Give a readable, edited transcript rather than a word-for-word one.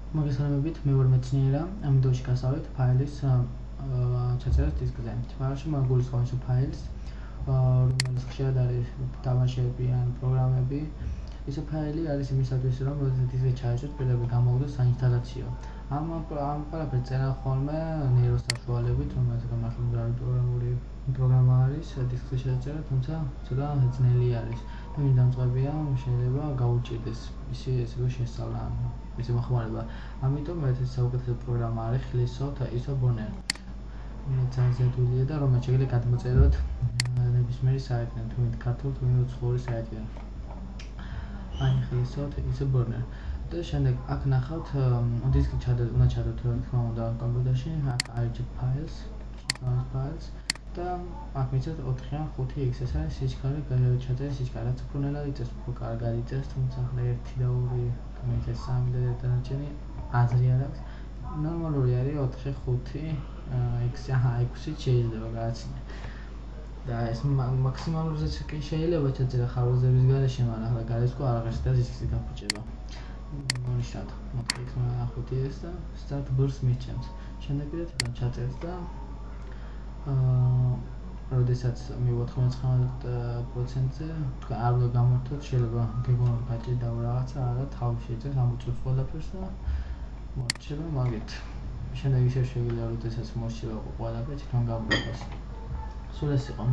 მოგესალმებით, მე ვარ მეცნიერა, ამ ვიდეოში გასავლით ფაილის ჩაწერას დისკზე. თამაში მოგულისხმობს ფაილს, რომელიც ხშირად არის თამაშები ან პროგრამები. ეს ფაილი არის იმისათვის, რომ როდესაც ისე ჩაეჭრათ, პირდაპირ გამოგვიდეს საინსტალაციო. ამ ყველაფერს წერან ხოლმე ნეიროს საშუალებით, რომელიც გამართული პროგრამული პროგრამა არის, დისკზე შეეწერა, თუმცა ცოტა ძნელი არის. იმის დამწყებია, შეიძლება გაუჭირდეს ისე შესწავლა, ისე მოხმარება. ამიტომ ეს საუკეთესო პროგრამა არის ხლისოთ ISO-Burner. ძალიან ზედულია და რომელიც შეიძლება გადმოწეროთ ნებისმიერი საიტიდან, თუ ქართულ თუ უცხოური საიტიდან. აი ხლისოთ ISO-Burner. და შემდეგ აქ ნახავთ დისკი უნდა ჩადოთ თქმა უნდა კომპიუტერში, აქ IGP files და აქ მიცეთ 4-ან 5x ეს არის სიჩქარე, ჩაწერის სიჩქარე, რაც უფრო ნელა იწევს, უფრო კარგად იწევს, თუმცა 1 და 2 გამიწევს 3 და დანარჩენი აზრი არ აქვს. ნორმალური არის 4-5 x-ით შეიძლება გააცნე. და ეს მაქსიმალურზეც კი შეიძლება ჩაწერა ხარვეზების გარეშე, მაგრამ ახლა გარესკო აღარ და დისკი გაფუჭება. მონიშნავთ 4x-5s და start burst მისცემს. შემდეგ კიდევ ჩაწერს და როდესაც მივიღოთ 99%-ზე, თქვენ არ უნდა გამართოთ, შეიძლება გეგმული გაჭირდა რაღაცა, არა თავი შეიცავს, ამოწურს ყველაფერს და მორჩება მაგით. შემდეგ ისევ შეიძლება როდესაც მოსჩება ყველაფერი თვითონ გამრავლოს. სულ ეს იყო.